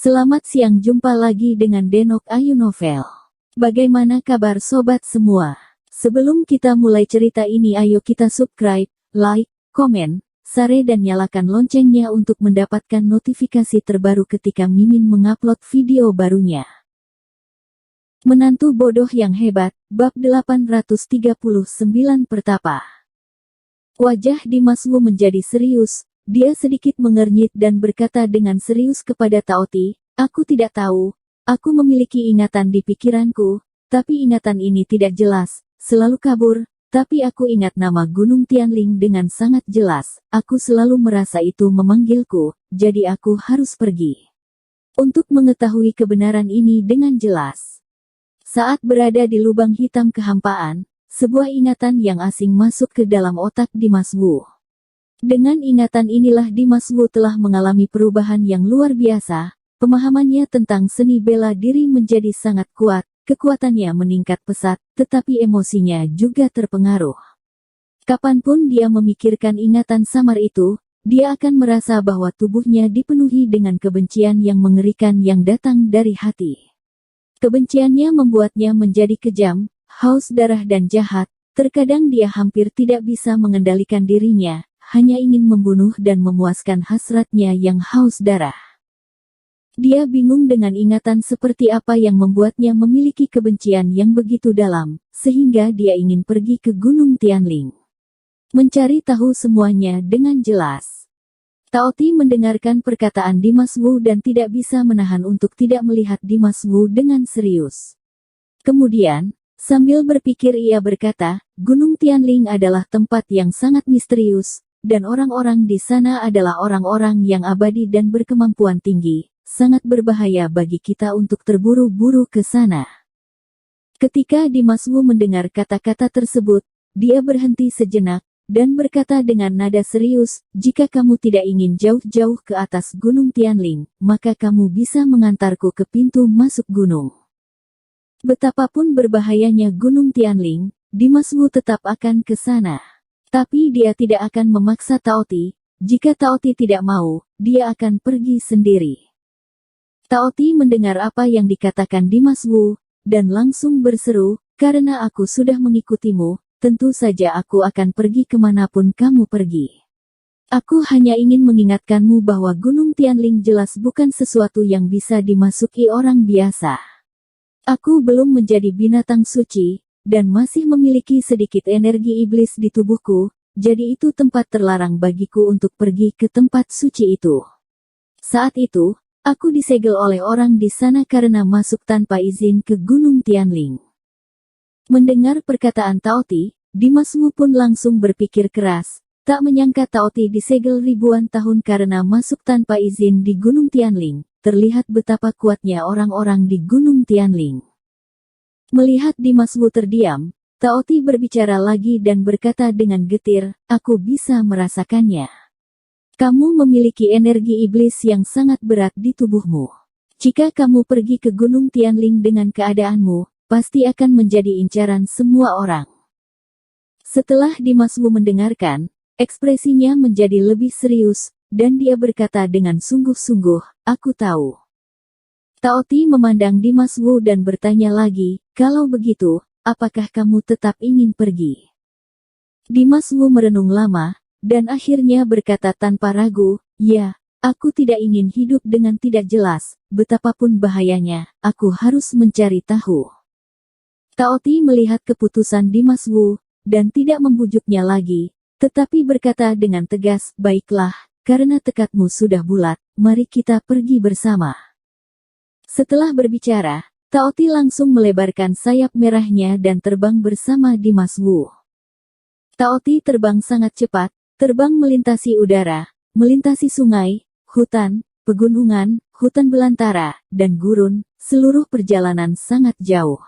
Selamat siang, jumpa lagi dengan Denok Ayu Novel. Bagaimana kabar sobat semua? Sebelum kita mulai cerita ini, ayo kita subscribe, like, komen, share dan nyalakan loncengnya untuk mendapatkan notifikasi terbaru ketika Mimin mengupload video barunya. Menantu bodoh yang hebat, bab 839 Pertapa. Wajah Dimas Wu menjadi serius. Dia sedikit mengernyit dan berkata dengan serius kepada Taoti, "Aku tidak tahu, aku memiliki ingatan di pikiranku, tapi ingatan ini tidak jelas, selalu kabur, tapi aku ingat nama Gunung Tianling dengan sangat jelas, aku selalu merasa itu memanggilku, jadi aku harus pergi. Untuk mengetahui kebenaran ini dengan jelas." Saat berada di lubang hitam kehampaan, sebuah ingatan yang asing masuk ke dalam otak Dimas Wu. Dengan ingatan inilah Dimas Wu telah mengalami perubahan yang luar biasa, pemahamannya tentang seni bela diri menjadi sangat kuat, kekuatannya meningkat pesat, tetapi emosinya juga terpengaruh. Kapanpun dia memikirkan ingatan samar itu, dia akan merasa bahwa tubuhnya dipenuhi dengan kebencian yang mengerikan yang datang dari hati. Kebenciannya membuatnya menjadi kejam, haus darah dan jahat, terkadang dia hampir tidak bisa mengendalikan dirinya, hanya ingin membunuh dan memuaskan hasratnya yang haus darah. Dia bingung dengan ingatan seperti apa yang membuatnya memiliki kebencian yang begitu dalam, sehingga dia ingin pergi ke Gunung Tianling. Mencari tahu semuanya dengan jelas. Taoti mendengarkan perkataan Dimas Wu dan tidak bisa menahan untuk tidak melihat Dimas Wu dengan serius. Kemudian, sambil berpikir ia berkata, Gunung Tianling adalah tempat yang sangat misterius, dan orang-orang di sana adalah orang-orang yang abadi dan berkemampuan tinggi, sangat berbahaya bagi kita untuk terburu-buru ke sana. Ketika Dimas Wu mendengar kata-kata tersebut, dia berhenti sejenak, dan berkata dengan nada serius, "Jika kamu tidak ingin jauh-jauh ke atas Gunung Tianling, maka kamu bisa mengantarku ke pintu masuk gunung." Betapapun berbahayanya Gunung Tianling, Dimas Wu tetap akan ke sana. Tapi dia tidak akan memaksa Taoti, jika Taoti tidak mau, dia akan pergi sendiri. Taoti mendengar apa yang dikatakan Dimas Wu, dan langsung berseru, "Karena aku sudah mengikutimu, tentu saja aku akan pergi kemanapun kamu pergi. Aku hanya ingin mengingatkanmu bahwa Gunung Tianling jelas bukan sesuatu yang bisa dimasuki orang biasa. Aku belum menjadi binatang suci, dan masih memiliki sedikit energi iblis di tubuhku, jadi itu tempat terlarang bagiku untuk pergi ke tempat suci itu. Saat itu, aku disegel oleh orang di sana karena masuk tanpa izin ke Gunung Tianling." Mendengar perkataan Taoti, Dimas Wu pun langsung berpikir keras, tak menyangka Taoti disegel ribuan tahun karena masuk tanpa izin di Gunung Tianling, terlihat betapa kuatnya orang-orang di Gunung Tianling. Melihat Dimas Wu terdiam, Taoti berbicara lagi dan berkata dengan getir, "Aku bisa merasakannya. Kamu memiliki energi iblis yang sangat berat di tubuhmu. Jika kamu pergi ke Gunung Tianling dengan keadaanmu, pasti akan menjadi incaran semua orang." Setelah Dimas Wu mendengarkan, ekspresinya menjadi lebih serius, dan dia berkata dengan sungguh-sungguh, "Aku tahu." Taoti memandang Dimas Wu dan bertanya lagi, "Kalau begitu, apakah kamu tetap ingin pergi?" Dimas Wu merenung lama, dan akhirnya berkata tanpa ragu, "Ya, aku tidak ingin hidup dengan tidak jelas, betapapun bahayanya, aku harus mencari tahu." Taoti melihat keputusan Dimas Wu, dan tidak membujuknya lagi, tetapi berkata dengan tegas, "Baiklah, karena tekadmu sudah bulat, mari kita pergi bersama." Setelah berbicara, Taoti langsung melebarkan sayap merahnya dan terbang bersama Dimas Wu. Taoti terbang sangat cepat, terbang melintasi udara, melintasi sungai, hutan, pegunungan, hutan belantara, dan gurun, seluruh perjalanan sangat jauh.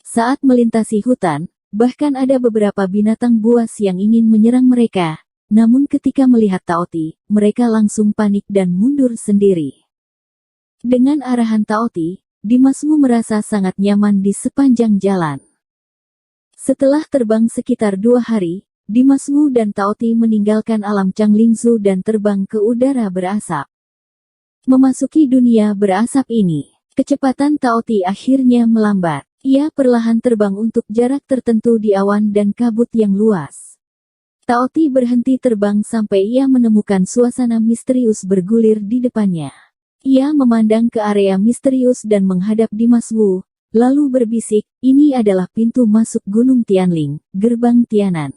Saat melintasi hutan, bahkan ada beberapa binatang buas yang ingin menyerang mereka, namun ketika melihat Taoti, mereka langsung panik dan mundur sendiri. Dengan arahan Taoti, Dimas Wu merasa sangat nyaman di sepanjang jalan. Setelah terbang sekitar 2 hari, Dimas Wu dan Taoti meninggalkan alam Changlingzhou dan terbang ke udara berasap. Memasuki dunia berasap ini, kecepatan Taoti akhirnya melambat. Ia perlahan terbang untuk jarak tertentu di awan dan kabut yang luas. Taoti berhenti terbang sampai ia menemukan suasana misterius bergulir di depannya. Ia memandang ke area misterius dan menghadap Dimas Wu, lalu berbisik, "Ini adalah pintu masuk Gunung Tianling, gerbang Tianan."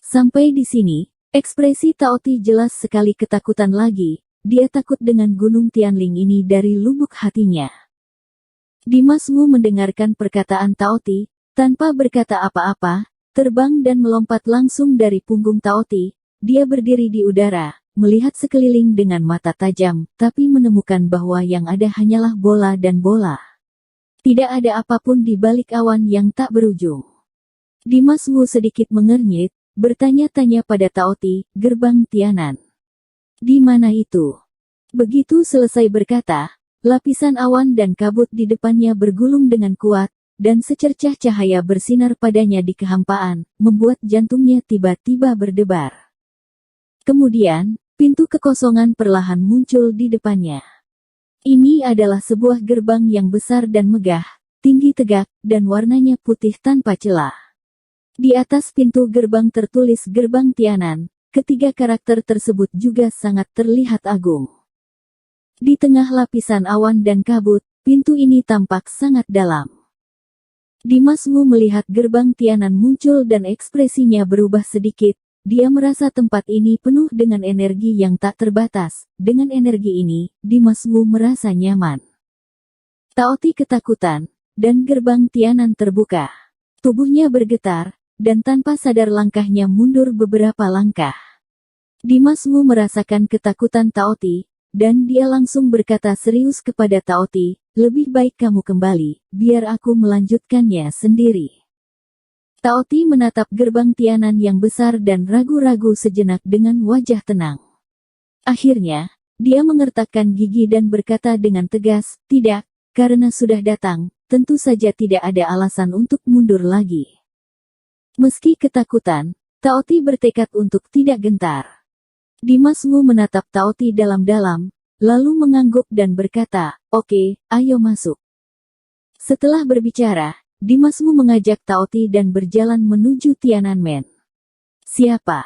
Sampai di sini, ekspresi Taoti jelas sekali ketakutan lagi. Dia takut dengan Gunung Tianling ini dari lubuk hatinya. Dimas Wu mendengarkan perkataan Taoti, tanpa berkata apa-apa, terbang dan melompat langsung dari punggung Taoti. Dia berdiri di udara, melihat sekeliling dengan mata tajam, tapi menemukan bahwa yang ada hanyalah bola dan bola. Tidak ada apapun di balik awan yang tak berujung. Dimas Wu sedikit mengernyit, bertanya-tanya pada Taoti, "Gerbang Tianan. Di mana itu?" Begitu selesai berkata, lapisan awan dan kabut di depannya bergulung dengan kuat, dan secercah cahaya bersinar padanya di kehampaan, membuat jantungnya tiba-tiba berdebar. Kemudian, pintu kekosongan perlahan muncul di depannya. Ini adalah sebuah gerbang yang besar dan megah, tinggi tegak, dan warnanya putih tanpa celah. Di atas pintu gerbang tertulis Gerbang Tianan. Ketiga karakter tersebut juga sangat terlihat agung. Di tengah lapisan awan dan kabut, pintu ini tampak sangat dalam. Dimas Wu melihat gerbang Tianan muncul dan ekspresinya berubah sedikit. Dia merasa tempat ini penuh dengan energi yang tak terbatas. Dengan energi ini, Dimas Wu merasa nyaman. Taoti ketakutan, dan gerbang Tianan terbuka. Tubuhnya bergetar, dan tanpa sadar langkahnya mundur beberapa langkah. Dimas Wu merasakan ketakutan Taoti, dan dia langsung berkata serius kepada Taoti, "Lebih baik kamu kembali, biar aku melanjutkannya sendiri." Taoti menatap gerbang Tianan yang besar dan ragu-ragu sejenak dengan wajah tenang. Akhirnya, dia mengertakkan gigi dan berkata dengan tegas, "Tidak, karena sudah datang, tentu saja tidak ada alasan untuk mundur lagi." Meski ketakutan, Taoti bertekad untuk tidak gentar. Dimas Wu menatap Taoti dalam-dalam, lalu mengangguk dan berkata, "Oke, ayo masuk." Setelah berbicara, Dimas Wu mengajak Taoti dan berjalan menuju Tiananmen. "Siapa?"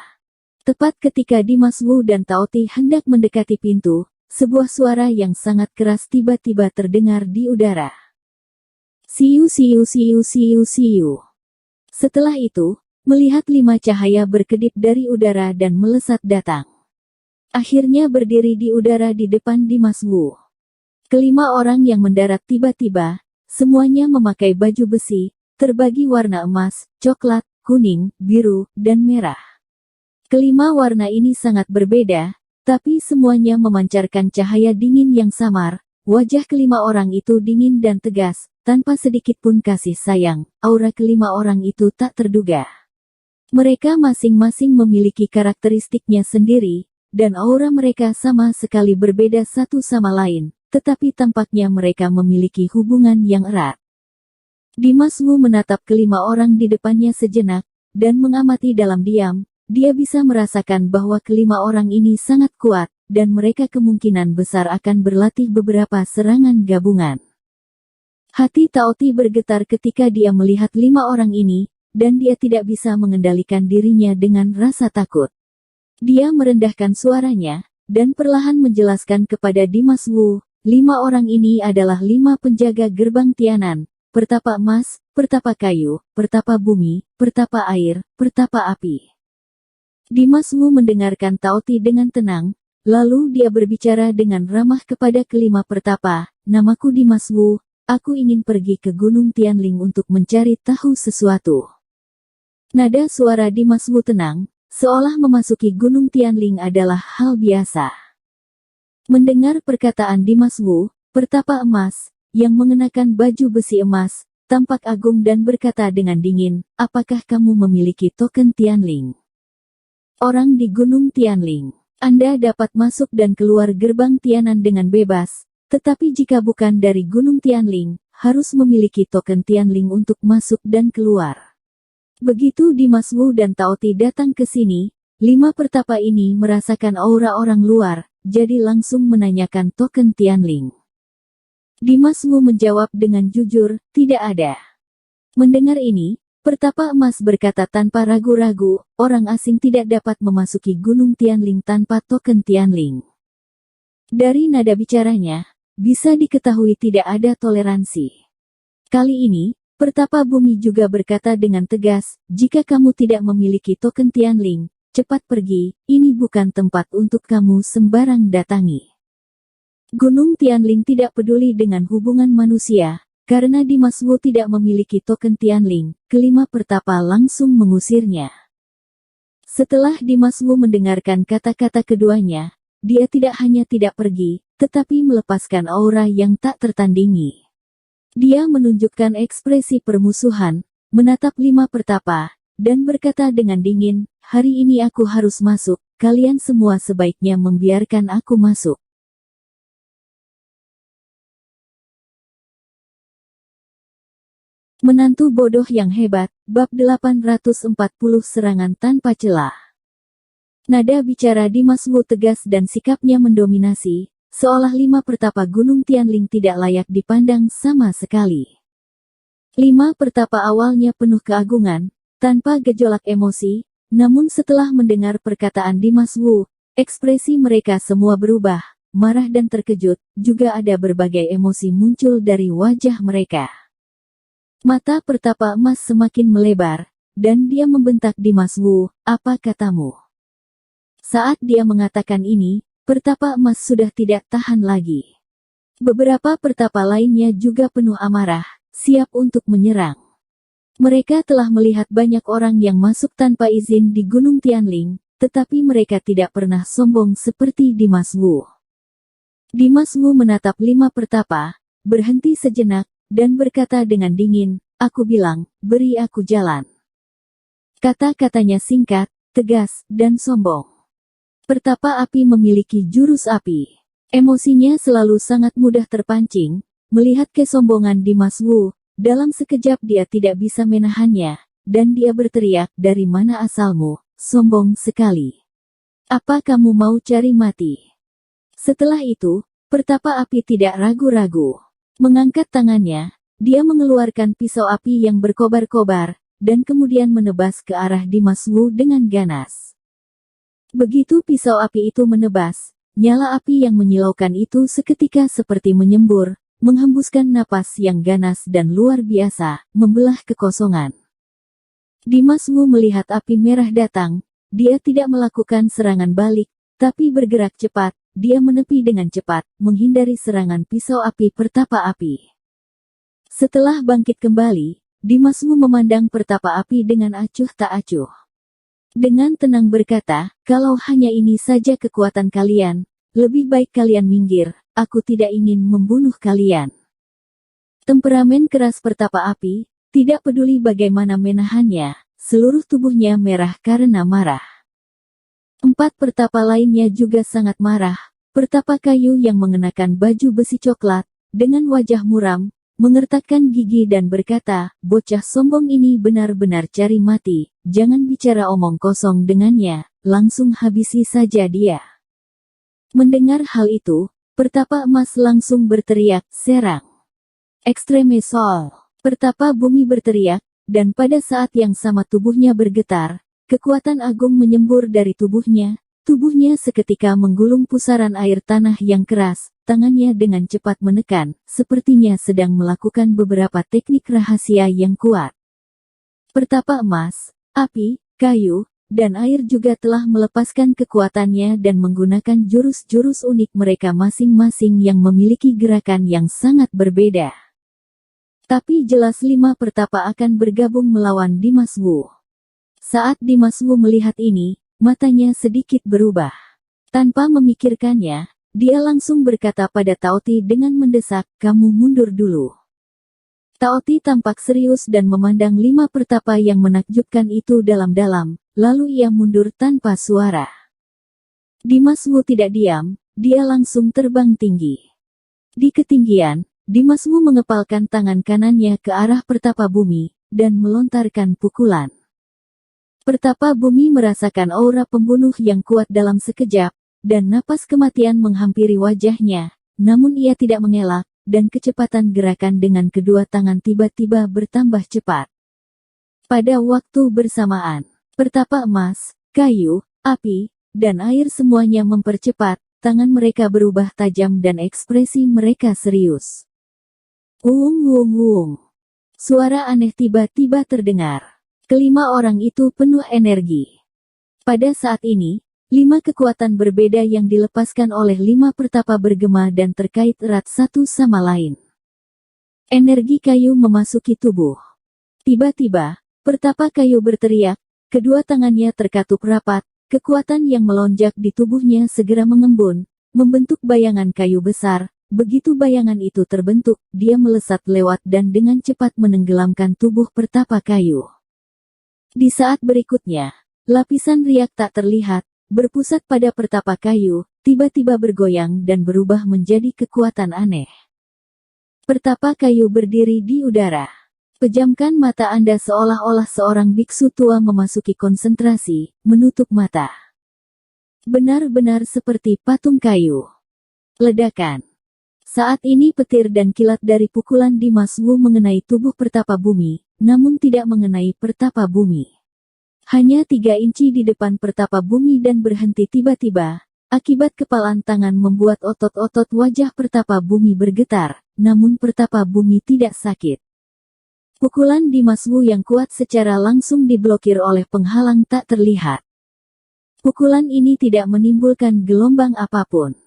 Tepat ketika Dimas Wu dan Taoti hendak mendekati pintu, sebuah suara yang sangat keras tiba-tiba terdengar di udara. "Siu siu siu siu siu." Setelah itu, melihat 5 cahaya berkedip dari udara dan melesat datang. Akhirnya berdiri di udara di depan Dimas Wu. Kelima orang yang mendarat tiba-tiba, semuanya memakai baju besi, terbagi warna emas, coklat, kuning, biru, dan merah. Kelima warna ini sangat berbeda, tapi semuanya memancarkan cahaya dingin yang samar. Wajah kelima orang itu dingin dan tegas, tanpa sedikit pun kasih sayang. Aura kelima orang itu tak terduga. Mereka masing-masing memiliki karakteristiknya sendiri, dan aura mereka sama sekali berbeda satu sama lain, tetapi tampaknya mereka memiliki hubungan yang erat. Dimas Wu menatap kelima orang di depannya sejenak, dan mengamati dalam diam. Dia bisa merasakan bahwa kelima orang ini sangat kuat, dan mereka kemungkinan besar akan berlatih beberapa serangan gabungan. Hati Taoti bergetar ketika dia melihat 5 orang ini, dan dia tidak bisa mengendalikan dirinya dengan rasa takut. Dia merendahkan suaranya, dan perlahan menjelaskan kepada Dimas Wu, 5 orang ini adalah 5 penjaga gerbang Tianan, pertapa emas, pertapa kayu, pertapa bumi, pertapa air, pertapa api. Dimas Wu mendengarkan Taoti dengan tenang, lalu dia berbicara dengan ramah kepada kelima pertapa, "Namaku Dimas Wu, aku ingin pergi ke Gunung Tianling untuk mencari tahu sesuatu." Nada suara Dimas Wu tenang, seolah memasuki Gunung Tianling adalah hal biasa. Mendengar perkataan Dimas Wu, pertapa emas, yang mengenakan baju besi emas, tampak agung dan berkata dengan dingin, "Apakah kamu memiliki token Tianling?" "Orang di Gunung Tianling. Anda dapat masuk dan keluar gerbang Tianan dengan bebas, tetapi jika bukan dari Gunung Tianling, harus memiliki token Tianling untuk masuk dan keluar." Begitu Dimas Wu dan Taoti datang ke sini, 5 pertapa ini merasakan aura orang luar, jadi langsung menanyakan token Tianling. Dimas Wu menjawab dengan jujur, tidak ada. Mendengar ini, Pertapa Emas berkata tanpa ragu-ragu, orang asing tidak dapat memasuki Gunung Tianling tanpa token Tianling. Dari nada bicaranya, bisa diketahui tidak ada toleransi. Kali ini, Pertapa Bumi juga berkata dengan tegas, jika kamu tidak memiliki token Tianling, cepat pergi, ini bukan tempat untuk kamu sembarang datangi. Gunung Tianling tidak peduli dengan hubungan manusia, karena Dimas Wu tidak memiliki token Tianling, kelima Pertapa langsung mengusirnya. Setelah Dimas Wu mendengarkan kata-kata keduanya, dia tidak hanya tidak pergi, tetapi melepaskan aura yang tak tertandingi. Dia menunjukkan ekspresi permusuhan, menatap lima Pertapa, dan berkata dengan dingin, hari ini aku harus masuk, kalian semua sebaiknya membiarkan aku masuk. Menantu bodoh yang hebat, bab 840 serangan tanpa celah. Nada bicara Dimas Wu tegas dan sikapnya mendominasi, seolah lima Pertapa Gunung Tianling tidak layak dipandang sama sekali. Lima Pertapa awalnya penuh keagungan, tanpa gejolak emosi, namun setelah mendengar perkataan Dimas Wu, ekspresi mereka semua berubah, marah dan terkejut, juga ada berbagai emosi muncul dari wajah mereka. Mata Pertapa Emas semakin melebar, dan dia membentak Dimas Wu, apa katamu? Saat dia mengatakan ini, Pertapa Emas sudah tidak tahan lagi. Beberapa Pertapa lainnya juga penuh amarah, siap untuk menyerang. Mereka telah melihat banyak orang yang masuk tanpa izin di Gunung Tianling, tetapi mereka tidak pernah sombong seperti Dimas Wu. Dimas Wu menatap lima Pertapa, berhenti sejenak, dan berkata dengan dingin, aku bilang, beri aku jalan. Kata-katanya singkat, tegas, dan sombong. Pertapa api memiliki jurus api. Emosinya selalu sangat mudah terpancing, melihat kesombongan Dimas Wu, dalam sekejap dia tidak bisa menahannya, dan dia berteriak, dari mana asalmu, sombong sekali. Apa kamu mau cari mati? Setelah itu, Pertapa api tidak ragu-ragu. Mengangkat tangannya, dia mengeluarkan pisau api yang berkobar-kobar, dan kemudian menebas ke arah Dimas Wu dengan ganas. Begitu pisau api itu menebas, nyala api yang menyilaukan itu seketika seperti menyembur, menghembuskan napas yang ganas dan luar biasa, membelah kekosongan. Dimas Wu melihat api merah datang, dia tidak melakukan serangan balik, tapi bergerak cepat, dia menepi dengan cepat, menghindari serangan pisau api Pertapa api. Setelah bangkit kembali, Dimas Wu memandang Pertapa api dengan acuh tak acuh. Dengan tenang berkata, kalau hanya ini saja kekuatan kalian, lebih baik kalian minggir, aku tidak ingin membunuh kalian. Temperamen keras Pertapa api, tidak peduli bagaimana menahannya, seluruh tubuhnya merah karena marah. Empat Pertapa lainnya juga sangat marah. Pertapa kayu yang mengenakan baju besi coklat, dengan wajah muram, mengertakkan gigi dan berkata, bocah sombong ini benar-benar cari mati, jangan bicara omong kosong dengannya, langsung habisi saja dia. Mendengar hal itu, Pertapa Emas langsung berteriak, serang. Ekstreme Sol. Pertapa Bumi berteriak, dan pada saat yang sama tubuhnya bergetar, kekuatan agung menyembur dari tubuhnya seketika menggulung pusaran air tanah yang keras, tangannya dengan cepat menekan, sepertinya sedang melakukan beberapa teknik rahasia yang kuat. Pertapa emas, api, kayu, dan air juga telah melepaskan kekuatannya dan menggunakan jurus-jurus unik mereka masing-masing yang memiliki gerakan yang sangat berbeda. Tapi jelas lima Pertapa akan bergabung melawan Dimas Wu. Saat Dimas Wu melihat ini, matanya sedikit berubah. Tanpa memikirkannya, dia langsung berkata pada Taoti dengan mendesak, kamu mundur dulu. Taoti tampak serius dan memandang lima Pertapa yang menakjubkan itu dalam-dalam, lalu ia mundur tanpa suara. Dimas Wu tidak diam, dia langsung terbang tinggi. Di ketinggian, Dimas Wu mengepalkan tangan kanannya ke arah Pertapa Bumi, dan melontarkan pukulan. Pertapa Bumi merasakan aura pembunuh yang kuat dalam sekejap, dan napas kematian menghampiri wajahnya, namun ia tidak mengelak, dan kecepatan gerakan dengan kedua tangan tiba-tiba bertambah cepat. Pada waktu bersamaan, pertapa emas, kayu, api, dan air semuanya mempercepat, tangan mereka berubah tajam dan ekspresi mereka serius. Wung wung wung. Suara aneh tiba-tiba terdengar. Kelima orang itu penuh energi. Pada saat ini, 5 kekuatan berbeda yang dilepaskan oleh 5 pertapa bergema dan terkait erat satu sama lain. Energi kayu memasuki tubuh. Tiba-tiba, pertapa kayu berteriak, kedua tangannya terkatup rapat, kekuatan yang melonjak di tubuhnya segera mengembun, membentuk bayangan kayu besar. Begitu bayangan itu terbentuk, dia melesat lewat dan dengan cepat menenggelamkan tubuh pertapa kayu. Di saat berikutnya, lapisan riak tak terlihat, berpusat pada pertapa kayu, tiba-tiba bergoyang dan berubah menjadi kekuatan aneh. Pertapa kayu berdiri di udara. Pejamkan mata Anda seolah-olah seorang biksu tua memasuki konsentrasi, menutup mata. Benar-benar seperti patung kayu. Ledakan. Saat ini petir dan kilat dari pukulan Dimas Wu mengenai tubuh pertapa bumi, namun tidak mengenai pertapa bumi. Hanya 3 inci di depan pertapa bumi dan berhenti tiba-tiba, akibat kepalan tangan membuat otot-otot wajah pertapa bumi bergetar, namun pertapa bumi tidak sakit. Pukulan Dimas Wu yang kuat secara langsung diblokir oleh penghalang tak terlihat. Pukulan ini tidak menimbulkan gelombang apapun.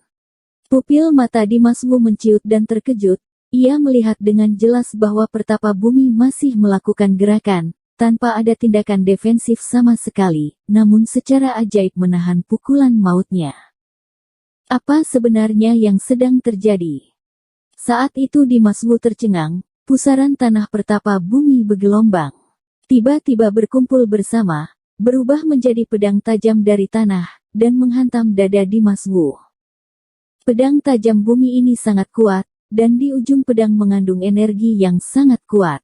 Pupil mata Dimas Wu menciut dan terkejut, ia melihat dengan jelas bahwa pertapa bumi masih melakukan gerakan, tanpa ada tindakan defensif sama sekali, namun secara ajaib menahan pukulan mautnya. Apa sebenarnya yang sedang terjadi? Saat itu Dimas Wu tercengang, pusaran tanah pertapa bumi bergelombang. Tiba-tiba berkumpul bersama, berubah menjadi pedang tajam dari tanah, dan menghantam dada Dimas Wu. Pedang tajam bumi ini sangat kuat, dan di ujung pedang mengandung energi yang sangat kuat.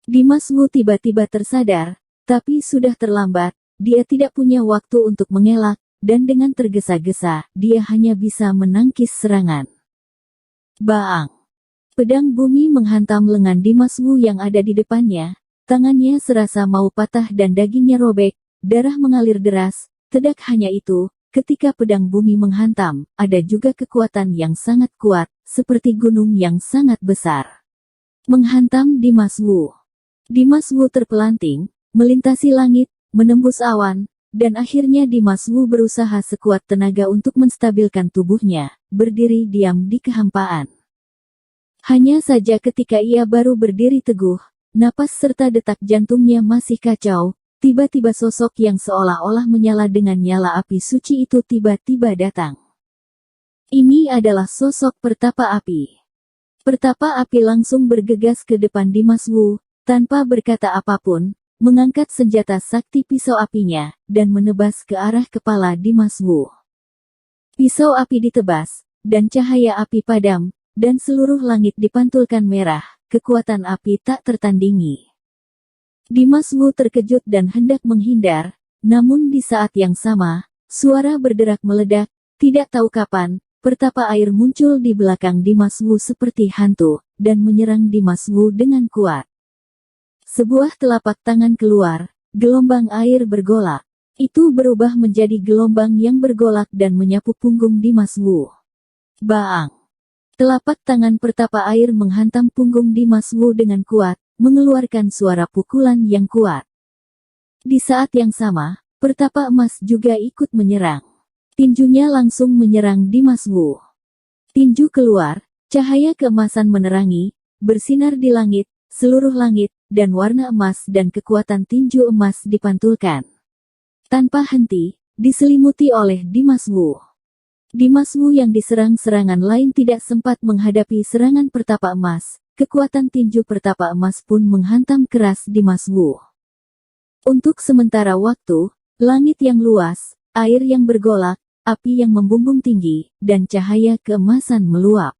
Dimas Wu tiba-tiba tersadar, tapi sudah terlambat, dia tidak punya waktu untuk mengelak, dan dengan tergesa-gesa, dia hanya bisa menangkis serangan. Baang! Pedang bumi menghantam lengan Dimas Wu yang ada di depannya, tangannya serasa mau patah dan dagingnya robek, darah mengalir deras, tidak hanya itu, ketika pedang bumi menghantam, ada juga kekuatan yang sangat kuat, seperti gunung yang sangat besar. Menghantam Dimas Wu. Dimas Wu terpelanting, melintasi langit, menembus awan, dan akhirnya Dimas Wu berusaha sekuat tenaga untuk menstabilkan tubuhnya, berdiri diam di kehampaan. Hanya saja ketika ia baru berdiri teguh, napas serta detak jantungnya masih kacau, tiba-tiba sosok yang seolah-olah menyala dengan nyala api suci itu tiba-tiba datang. Ini adalah sosok pertapa api. Pertapa api langsung bergegas ke depan Dimas Wu, tanpa berkata apapun, mengangkat senjata sakti pisau apinya, dan menebas ke arah kepala Dimas Wu. Pisau api ditebas, dan cahaya api padam, dan seluruh langit dipantulkan merah, kekuatan api tak tertandingi. Dimas Wu terkejut dan hendak menghindar, namun di saat yang sama, suara berderak meledak, tidak tahu kapan, pertapa air muncul di belakang Dimas Wu seperti hantu, dan menyerang Dimas Wu dengan kuat. Sebuah telapak tangan keluar, gelombang air bergolak. Itu berubah menjadi gelombang yang bergolak dan menyapu punggung Dimas Wu. Baang! Telapak tangan pertapa air menghantam punggung Dimas Wu dengan kuat, mengeluarkan suara pukulan yang kuat. Di saat yang sama, pertapa emas juga ikut menyerang. Tinjunya langsung menyerang Dimas Wu. Tinju keluar, cahaya keemasan menerangi, bersinar di langit, seluruh langit, dan warna emas dan kekuatan tinju emas dipantulkan. Tanpa henti, diselimuti oleh Dimas Wu. Dimas Wu yang diserang serangan lain tidak sempat menghadapi serangan pertapa emas, kekuatan tinju pertapa emas pun menghantam keras Dimas Wu. Untuk sementara waktu, langit yang luas, air yang bergolak, api yang membumbung tinggi, dan cahaya keemasan meluap.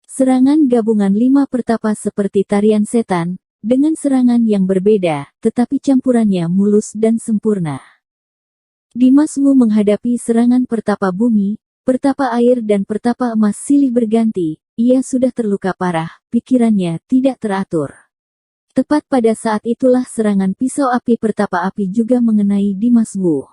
Serangan gabungan 5 pertapa seperti tarian setan, dengan serangan yang berbeda, tetapi campurannya mulus dan sempurna. Dimas Wu menghadapi serangan pertapa bumi, pertapa air dan pertapa emas silih berganti. Ia sudah terluka parah, pikirannya tidak teratur. Tepat pada saat itulah serangan pisau api pertapa api juga mengenai Dimas Wu.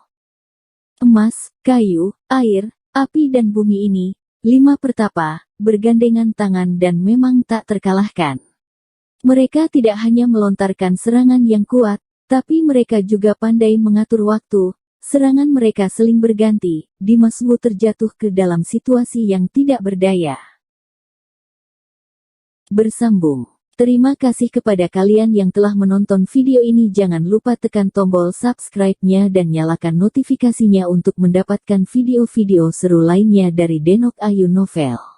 Emas, kayu, air, api dan bumi ini, 5 pertapa, bergandengan tangan dan memang tak terkalahkan. Mereka tidak hanya melontarkan serangan yang kuat, tapi mereka juga pandai mengatur waktu. Serangan mereka seling berganti, Dimas Wu terjatuh ke dalam situasi yang tidak berdaya. Bersambung. Terima kasih kepada kalian yang telah menonton video ini. Jangan lupa tekan tombol subscribe-nya dan nyalakan notifikasinya untuk mendapatkan video-video seru lainnya dari Denok Ayu Novel.